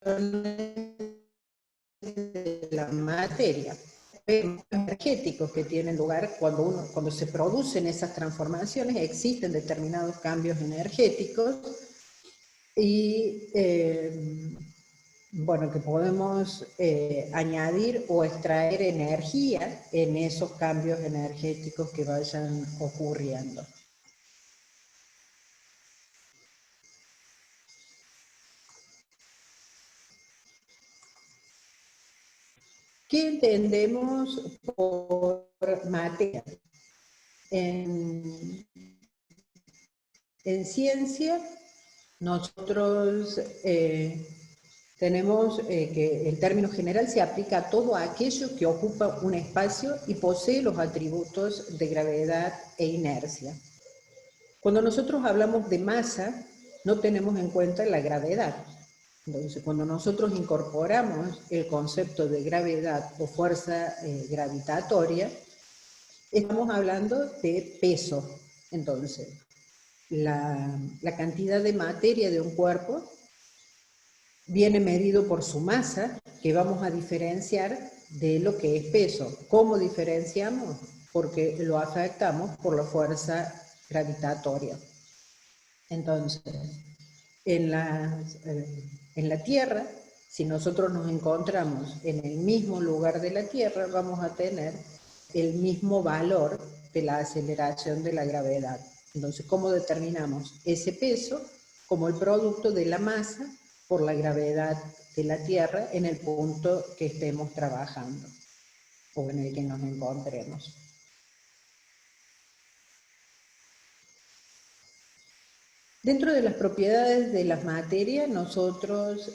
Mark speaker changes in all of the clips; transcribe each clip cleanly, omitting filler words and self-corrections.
Speaker 1: de la materia, energéticos que tienen lugar cuando se producen esas transformaciones, existen determinados cambios energéticos y bueno, que podemos añadir o extraer energía en esos cambios energéticos que vayan ocurriendo. ¿Qué entendemos por materia? En ciencia, nosotros tenemos que el término general se aplica a todo aquello que ocupa un espacio y posee los atributos de gravedad e inercia. Cuando nosotros hablamos de masa, no tenemos en cuenta la gravedad. Entonces, cuando nosotros incorporamos el concepto de gravedad o fuerza gravitatoria, estamos hablando de peso. Entonces, la cantidad de materia de un cuerpo viene medido por su masa, que vamos a diferenciar de lo que es peso. ¿Cómo diferenciamos? Porque lo afectamos por la fuerza gravitatoria. Entonces, en la Tierra, si nosotros nos encontramos en el mismo lugar de la Tierra, vamos a tener el mismo valor de la aceleración de la gravedad. Entonces, ¿cómo determinamos ese peso? Como el producto de la masa por la gravedad de la Tierra en el punto que estemos trabajando o en el que nos encontremos. Dentro de las propiedades de las materias, nosotros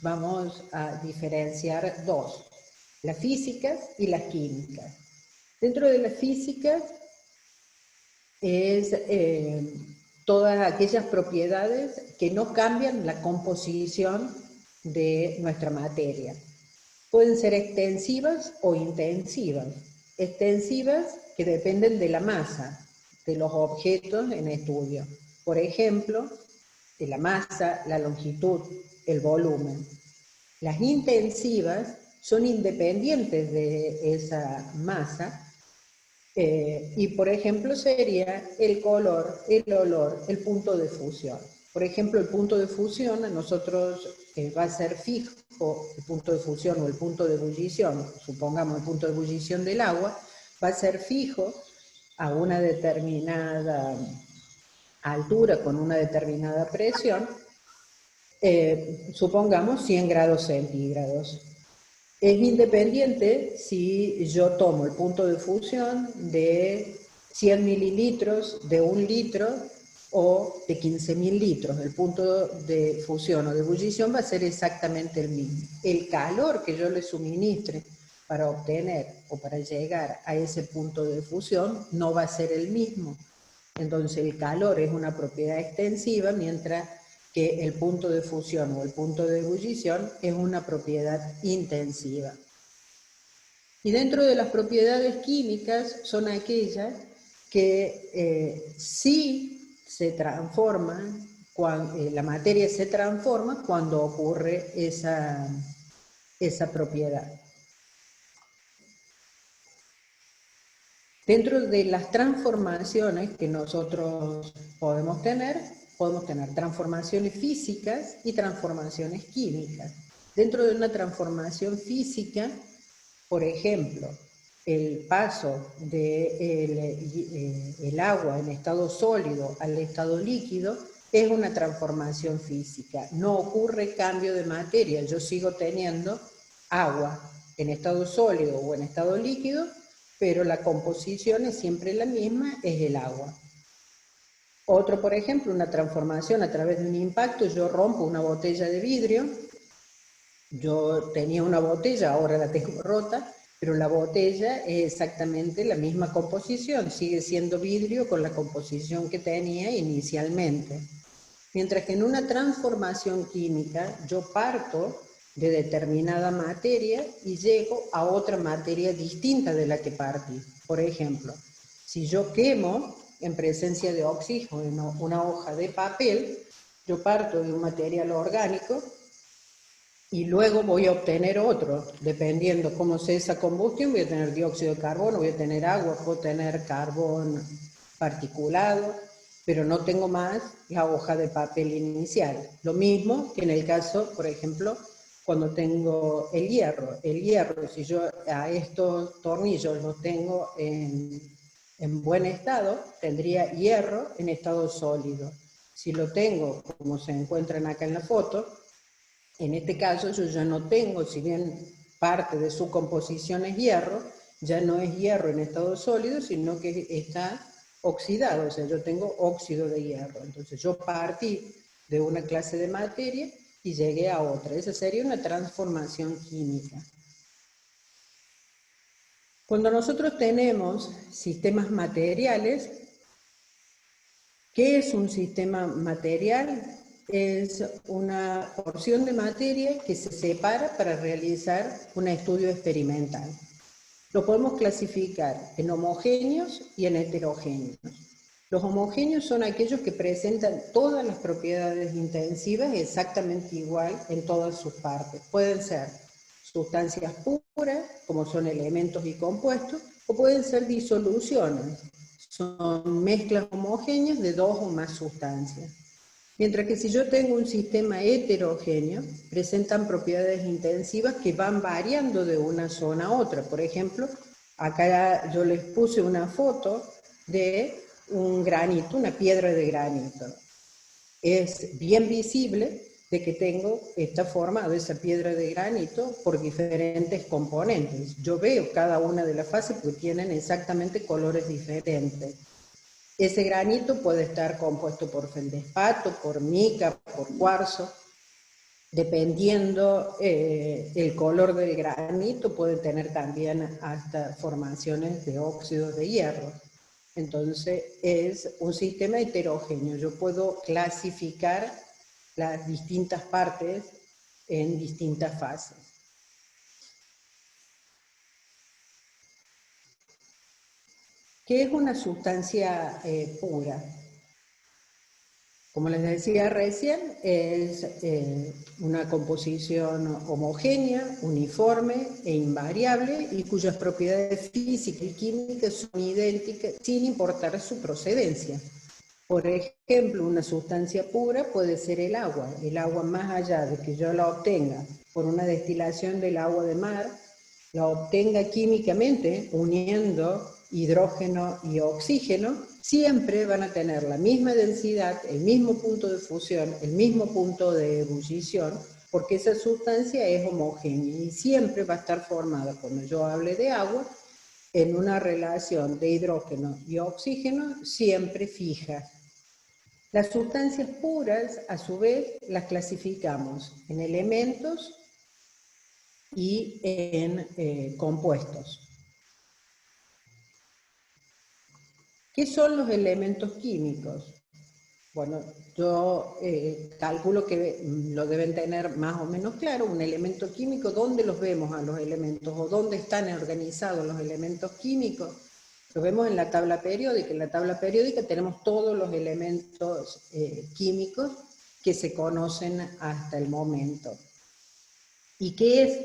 Speaker 1: vamos a diferenciar dos, las físicas y las químicas. Dentro de las físicas es todas aquellas propiedades que no cambian la composición de nuestra materia. Pueden ser extensivas o intensivas. Extensivas que dependen de la masa de los objetos en estudio. Por ejemplo, de la masa, la longitud, el volumen. Las intensivas son independientes de esa masa y, por ejemplo, sería el color, el olor, el punto de fusión. Por ejemplo, el punto de fusión a nosotros va a ser fijo, el punto de fusión o el punto de ebullición, supongamos el punto de ebullición del agua, va a ser fijo a una determinada altura con una determinada presión, supongamos 100 grados centígrados. Es independiente si yo tomo el punto de fusión de 100 mililitros, de 1 litro o de 15.000 litros. El punto de fusión o de ebullición va a ser exactamente el mismo. El calor que yo le suministre para obtener o para llegar a ese punto de fusión no va a ser el mismo. Entonces el calor es una propiedad extensiva, mientras que el punto de fusión o el punto de ebullición es una propiedad intensiva. Y dentro de las propiedades químicas son aquellas que sí se transforman, la materia se transforma cuando ocurre esa propiedad. Dentro de las transformaciones que nosotros podemos tener transformaciones físicas y transformaciones químicas. Dentro de una transformación física, por ejemplo, el paso del agua en estado sólido al estado líquido es una transformación física. No ocurre cambio de materia, yo sigo teniendo agua en estado sólido o en estado líquido, pero la composición es siempre la misma, es el agua. Otro, por ejemplo, una transformación a través de un impacto, yo rompo una botella de vidrio, yo tenía una botella, ahora la tengo rota, pero la botella es exactamente la misma composición, sigue siendo vidrio con la composición que tenía inicialmente. Mientras que en una transformación química yo parto de determinada materia y llego a otra materia distinta de la que partí. Por ejemplo, si yo quemo en presencia de oxígeno una hoja de papel, yo parto de un material orgánico y luego voy a obtener otro, dependiendo cómo sea esa combustión, voy a tener dióxido de carbono, voy a tener agua, puedo tener carbón particulado, pero no tengo más la hoja de papel inicial. Lo mismo que en el caso, por ejemplo, cuando tengo el hierro. El hierro, si yo a estos tornillos los tengo en buen estado, tendría hierro en estado sólido. Si lo tengo, como se encuentran acá en la foto, en este caso yo ya no tengo, si bien parte de su composición es hierro, ya no es hierro en estado sólido, sino que está oxidado, o sea, yo tengo óxido de hierro. Entonces yo partí de una clase de materia y llegué a otra. Esa sería una transformación química. Cuando nosotros tenemos sistemas materiales, ¿qué es un sistema material? Es una porción de materia que se separa para realizar un estudio experimental. Lo podemos clasificar en homogéneos y en heterogéneos. Los homogéneos son aquellos que presentan todas las propiedades intensivas exactamente igual en todas sus partes. Pueden ser sustancias puras, como son elementos y compuestos, o pueden ser disoluciones. Son mezclas homogéneas de dos o más sustancias. Mientras que si yo tengo un sistema heterogéneo, presentan propiedades intensivas que van variando de una zona a otra. Por ejemplo, acá yo les puse una foto de un granito, una piedra de granito. Es bien visible de que tengo esta forma de esa piedra de granito por diferentes componentes. Yo veo cada una de las fases porque tienen exactamente colores diferentes. Ese granito puede estar compuesto por feldespato, por mica, por cuarzo. Dependiendo el color del granito, puede tener también hasta formaciones de óxidos de hierro. Entonces es un sistema heterogéneo. Yo puedo clasificar las distintas partes en distintas fases. ¿Qué es una sustancia pura? Como les decía recién, es una composición homogénea, uniforme e invariable y cuyas propiedades físicas y químicas son idénticas sin importar su procedencia. Por ejemplo, una sustancia pura puede ser el agua. El agua, más allá de que yo la obtenga por una destilación del agua de mar, la obtenga químicamente uniendo hidrógeno y oxígeno, siempre van a tener la misma densidad, el mismo punto de fusión, el mismo punto de ebullición, porque esa sustancia es homogénea y siempre va a estar formada, cuando yo hable de agua, en una relación de hidrógeno y oxígeno siempre fija. Las sustancias puras, a su vez, las clasificamos en elementos y en compuestos. ¿Qué son los elementos químicos? Bueno, yo calculo que lo deben tener más o menos claro. Un elemento químico, ¿dónde los vemos a los elementos o dónde están organizados los elementos químicos? Lo vemos en la tabla periódica. En la tabla periódica tenemos todos los elementos químicos que se conocen hasta el momento. ¿Y qué es?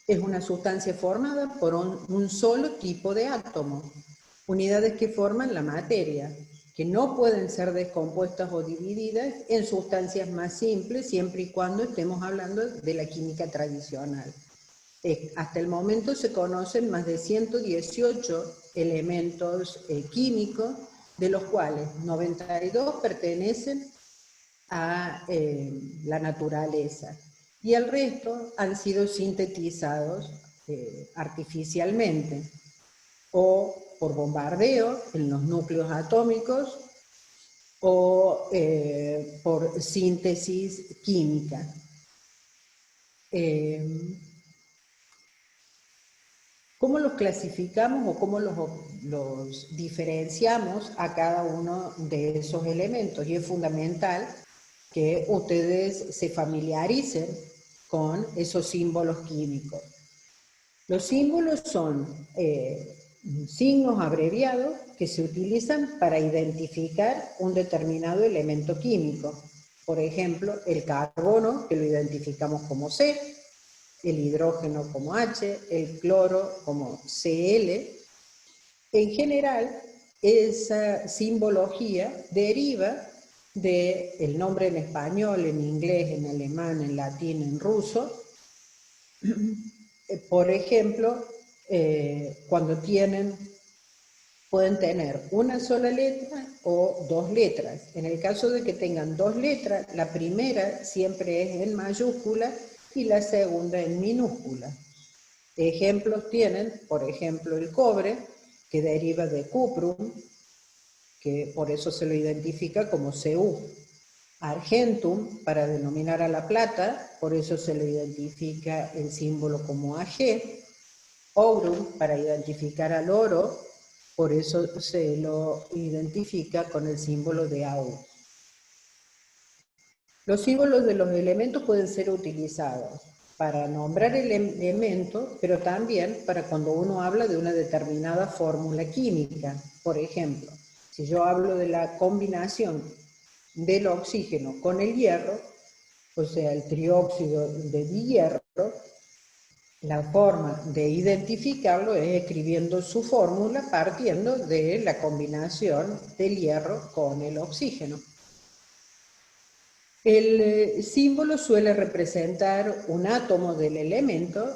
Speaker 1: Es una sustancia formada por un solo tipo de átomo, unidades que forman la materia, que no pueden ser descompuestas o divididas en sustancias más simples, siempre y cuando estemos hablando de la química tradicional. Hasta el momento se conocen más de 118 elementos químicos, de los cuales 92 pertenecen a la naturaleza y el resto han sido sintetizados artificialmente o por bombardeo en los núcleos atómicos o por síntesis química. ¿Cómo los clasificamos o cómo los diferenciamos a cada uno de esos elementos? Y es fundamental que ustedes se familiaricen con esos símbolos químicos. Los símbolos son signos abreviados que se utilizan para identificar un determinado elemento químico. Por ejemplo, el carbono, que lo identificamos como C, el hidrógeno como H, el cloro como Cl. En general, esa simbología deriva del nombre en español, en inglés, en alemán, en latín, en ruso. Por ejemplo, cuando pueden tener una sola letra o dos letras. En el caso de que tengan dos letras, la primera siempre es en mayúscula y la segunda en minúscula. Ejemplos tienen, por ejemplo, el cobre, que deriva de cuprum, que por eso se lo identifica como Cu. Argentum, para denominar a la plata, por eso se le identifica el símbolo como Ag. Aurum, para identificar al oro, por eso se lo identifica con el símbolo de Au. Los símbolos de los elementos pueden ser utilizados para nombrar el elemento, pero también para cuando uno habla de una determinada fórmula química. Por ejemplo, si yo hablo de la combinación del oxígeno con el hierro, o sea, el trióxido de hierro, la forma de identificarlo es escribiendo su fórmula partiendo de la combinación del hierro con el oxígeno. El símbolo suele representar un átomo del elemento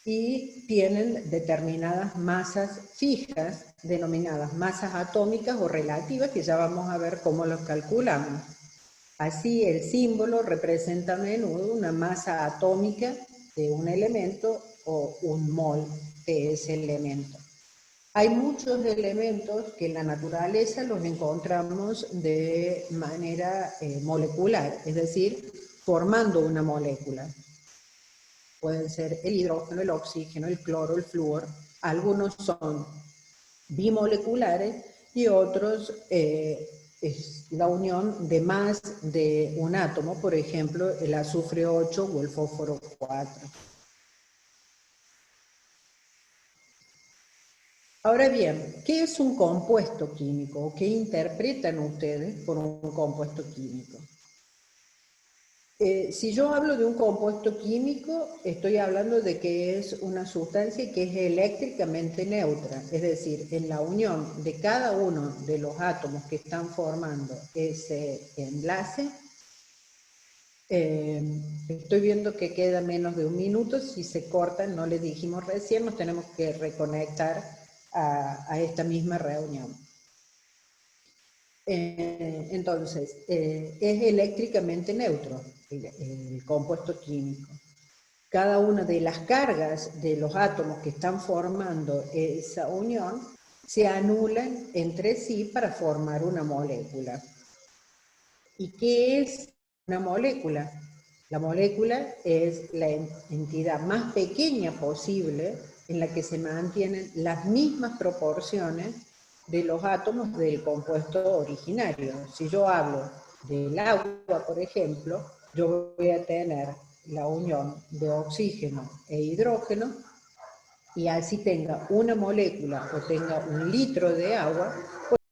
Speaker 1: y tienen determinadas masas fijas, denominadas masas atómicas o relativas, que ya vamos a ver cómo los calculamos. Así, el símbolo representa a menudo una masa atómica de un elemento o un mol de ese elemento. Hay muchos elementos que en la naturaleza los encontramos de manera molecular, es decir, formando una molécula. Pueden ser el hidrógeno, el oxígeno, el cloro, el flúor. Algunos son bimoleculares y otros es la unión de más de un átomo, por ejemplo, el azufre 8 o el fósforo 4. Ahora bien, ¿qué es un compuesto químico? ¿Qué interpretan ustedes por un compuesto químico? Si yo hablo de un compuesto químico, estoy hablando de que es una sustancia que es eléctricamente neutra, es decir, en la unión de cada uno de los átomos que están formando ese enlace. Estoy viendo que queda menos de un minuto, si se corta, no le dijimos recién, nos tenemos que reconectar a esta misma reunión. Entonces, es eléctricamente neutro el compuesto químico. Cada una de las cargas de los átomos que están formando esa unión se anulan entre sí para formar una molécula. ¿Y qué es una molécula? La molécula es la entidad más pequeña posible en la que se mantienen las mismas proporciones de los átomos del compuesto originario. Si yo hablo del agua, por ejemplo, yo voy a tener la unión de oxígeno e hidrógeno, y así tenga una molécula o tenga un litro de agua,